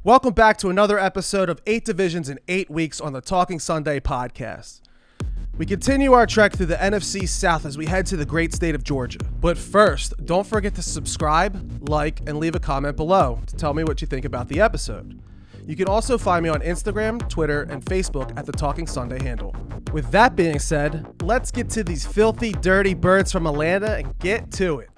Welcome back to another episode of 8 Divisions in 8 Weeks on the Talking Sunday podcast. We continue our trek through the NFC South as we head to the great state of Georgia. But first, don't forget to subscribe, like, and leave a comment below to tell me what you think about the episode. You can also find me on Instagram, Twitter, and Facebook at the Talking Sunday handle. With that being said, let's get to these filthy, dirty birds from Atlanta and get to it.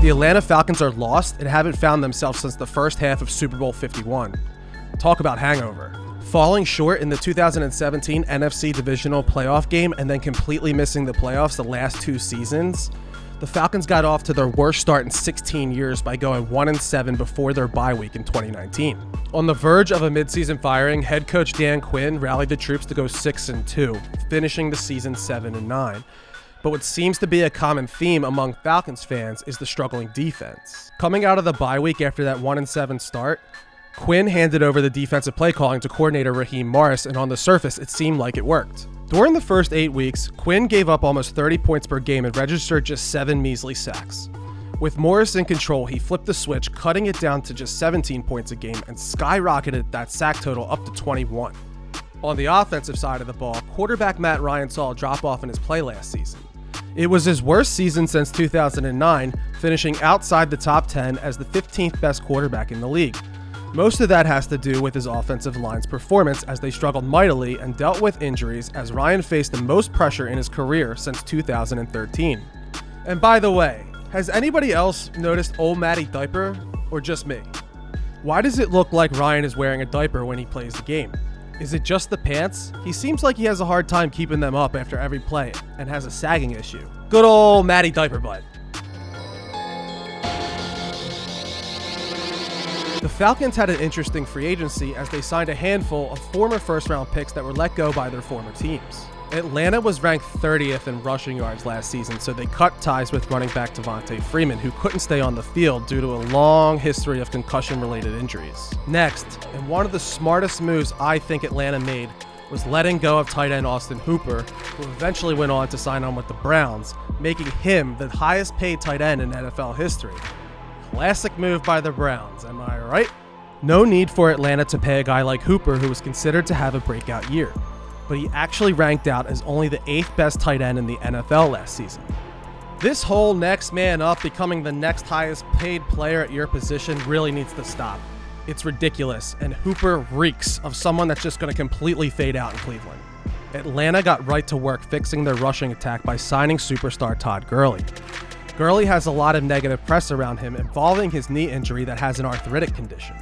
The Atlanta Falcons are lost and haven't found themselves since the first half of Super Bowl 51. Talk about hangover. Falling short in the 2017 NFC Divisional Playoff game and then completely missing the playoffs the last 2 seasons, the Falcons got off to their worst start in 16 years by going 1-7 before their bye week in 2019. On the verge of a midseason firing, head coach Dan Quinn rallied the troops to go 6-2, finishing the season 7-9. But what seems to be a common theme among Falcons fans is the struggling defense. Coming out of the bye week after that 1-7 start, Quinn handed over the defensive play calling to coordinator Raheem Morris, and on the surface, it seemed like it worked. During the first 8 weeks, Quinn gave up almost 30 points per game and registered just 7 measly sacks. With Morris in control, he flipped the switch, cutting it down to just 17 points a game and skyrocketed that sack total up to 21. On the offensive side of the ball, quarterback Matt Ryan saw a drop-off in his play last season. It was his worst season since 2009, finishing outside the top 10 as the 15th best quarterback in the league. Most of that has to do with his offensive line's performance as they struggled mightily and dealt with injuries as Ryan faced the most pressure in his career since 2013. And by the way, has anybody else noticed old Matty diaper, or just me? Why does it look like Ryan is wearing a diaper when he plays the game? Is it just the pants? He seems like he has a hard time keeping them up after every play and has a sagging issue. Good old Matty diaper butt. The Falcons had an interesting free agency as they signed a handful of former first-round picks that were let go by their former teams. Atlanta was ranked 30th in rushing yards last season, so they cut ties with running back Devontae Freeman, who couldn't stay on the field due to a long history of concussion-related injuries. Next, and one of the smartest moves I think Atlanta made was letting go of tight end Austin Hooper, who eventually went on to sign on with the Browns, making him the highest paid tight end in NFL history. Classic move by the Browns, am I right? No need for Atlanta to pay a guy like Hooper, who was considered to have a breakout year, but he actually ranked out as only the 8th best tight end in the NFL last season. This whole next man up becoming the next highest paid player at your position really needs to stop. It's ridiculous, and Hooper reeks of someone that's just going to completely fade out in Cleveland. Atlanta got right to work fixing their rushing attack by signing superstar Todd Gurley. Gurley has a lot of negative press around him involving his knee injury that has an arthritic condition.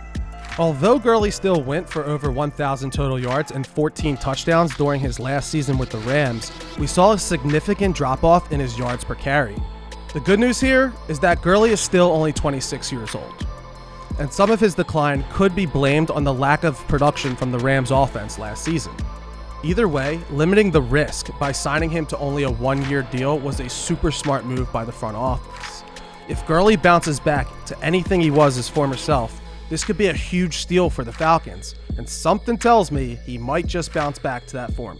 Although Gurley still went for over 1,000 total yards and 14 touchdowns during his last season with the Rams, we saw a significant drop-off in his yards per carry. The good news here is that Gurley is still only 26 years old, and some of his decline could be blamed on the lack of production from the Rams offense last season. Either way, limiting the risk by signing him to only a 1-year deal was a super smart move by the front office. If Gurley bounces back to anything he was his former self, this could be a huge steal for the Falcons, and something tells me he might just bounce back to that form.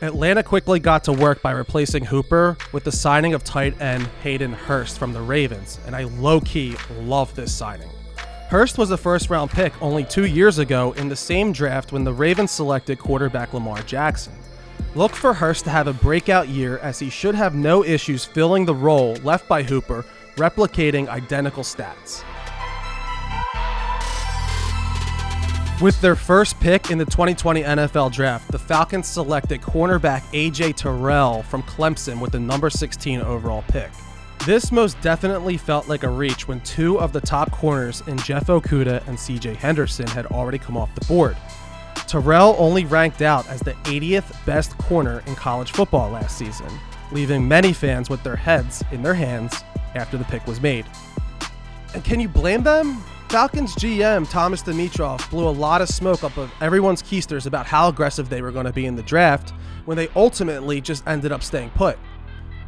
Atlanta quickly got to work by replacing Hooper with the signing of tight end Hayden Hurst from the Ravens, and I low-key love this signing. Hurst was a first-round pick only 2 years ago in the same draft when the Ravens selected quarterback Lamar Jackson. Look for Hurst to have a breakout year, as he should have no issues filling the role left by Hooper, replicating identical stats. With their first pick in the 2020 NFL Draft, the Falcons selected cornerback A.J. Terrell from Clemson with the number 16 overall pick. This most definitely felt like a reach when 2 of the top corners in Jeff Okudah and C.J. Henderson had already come off the board. Terrell only ranked out as the 80th best corner in college football last season, leaving many fans with their heads in their hands after the pick was made. And can you blame them? Falcons GM Thomas Dimitroff blew a lot of smoke up of everyone's keisters about how aggressive they were going to be in the draft when they ultimately just ended up staying put.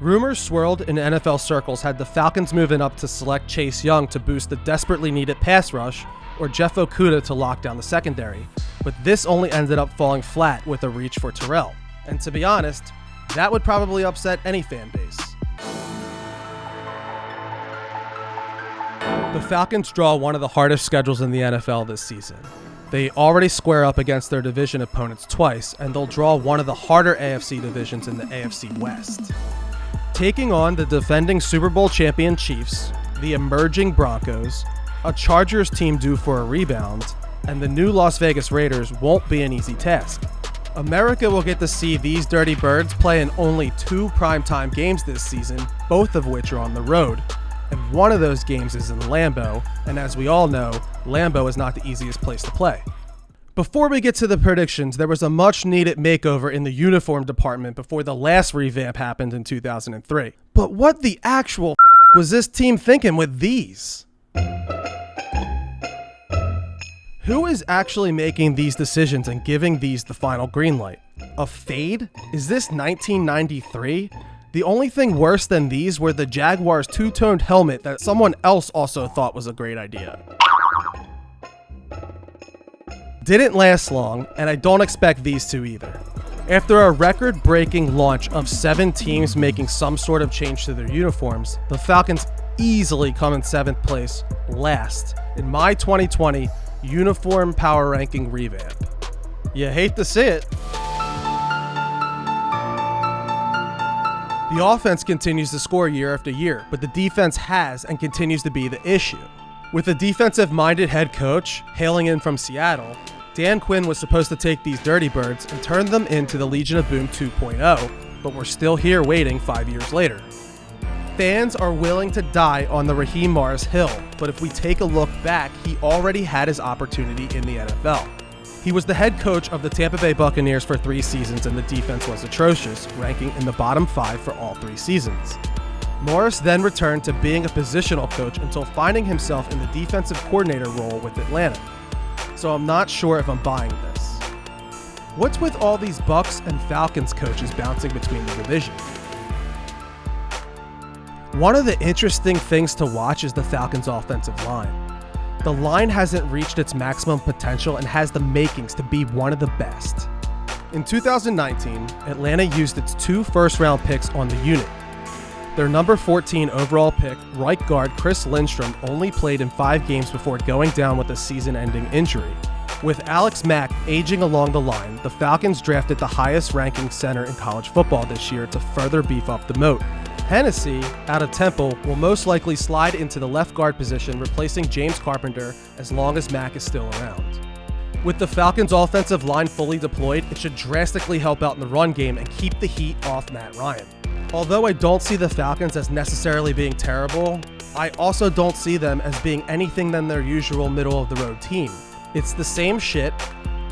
Rumors swirled in NFL circles had the Falcons moving up to select Chase Young to boost the desperately needed pass rush, or Jeff Okudah to lock down the secondary, but this only ended up falling flat with a reach for Terrell. And to be honest, that would probably upset any fan base. The Falcons draw one of the hardest schedules in the NFL this season. They already square up against their division opponents twice, and they'll draw one of the harder AFC divisions in the AFC West. Taking on the defending Super Bowl champion Chiefs, the emerging Broncos, a Chargers team due for a rebound, and the new Las Vegas Raiders won't be an easy task. America will get to see these Dirty Birds play in only 2 primetime games this season, both of which are on the road. And one of those games is in Lambeau, and as we all know, Lambeau is not the easiest place to play. Before we get to the predictions, there was a much-needed makeover in the uniform department before the last revamp happened in 2003. But what the actual was this team thinking with these? Who is actually making these decisions and giving these the final green light? A fade? Is this 1993? The only thing worse than these were the Jaguars' two-toned helmet that someone else also thought was a great idea. Didn't last long, and I don't expect these to either. After a record-breaking launch of 7 teams making some sort of change to their uniforms, the Falcons easily come in 7th place, last, in my 2020 uniform power ranking revamp. You hate to see it. The offense continues to score year after year, but the defense has and continues to be the issue. With a defensive-minded head coach hailing in from Seattle, Dan Quinn was supposed to take these Dirty Birds and turn them into the Legion of Boom 2.0, but we're still here waiting 5 years later. Fans are willing to die on the Raheem Morris hill, but if we take a look back, he already had his opportunity in the NFL. He was the head coach of the Tampa Bay Buccaneers for 3 seasons, and the defense was atrocious, ranking in the bottom 5 for all 3 seasons. Morris then returned to being a positional coach until finding himself in the defensive coordinator role with Atlanta. So I'm not sure if I'm buying this. What's with all these Bucs and Falcons coaches bouncing between the division? One of the interesting things to watch is the Falcons' offensive line. The line hasn't reached its maximum potential and has the makings to be one of the best. In 2019, Atlanta used its 2 first-round picks on the unit. Their number 14 overall pick, right guard Chris Lindstrom, only played in 5 games before going down with a season-ending injury. With Alex Mack aging along the line, the Falcons drafted the highest-ranking center in college football this year to further beef up the moat. Hennessy, out of Temple, will most likely slide into the left guard position, replacing James Carpenter as long as Mack is still around. With the Falcons' offensive line fully deployed, it should drastically help out in the run game and keep the heat off Matt Ryan. Although I don't see the Falcons as necessarily being terrible, I also don't see them as being anything than their usual middle-of-the-road team. It's the same shit,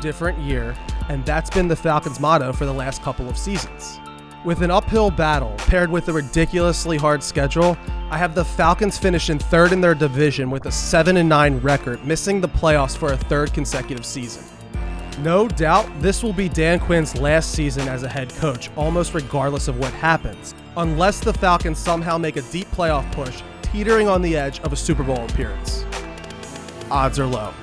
different year, and that's been the Falcons' motto for the last couple of seasons. With an uphill battle paired with a ridiculously hard schedule, I have the Falcons finishing 3rd in their division with a 7-9 record, missing the playoffs for a 3rd consecutive season. No doubt, this will be Dan Quinn's last season as a head coach, almost regardless of what happens, unless the Falcons somehow make a deep playoff push, teetering on the edge of a Super Bowl appearance. Odds are low.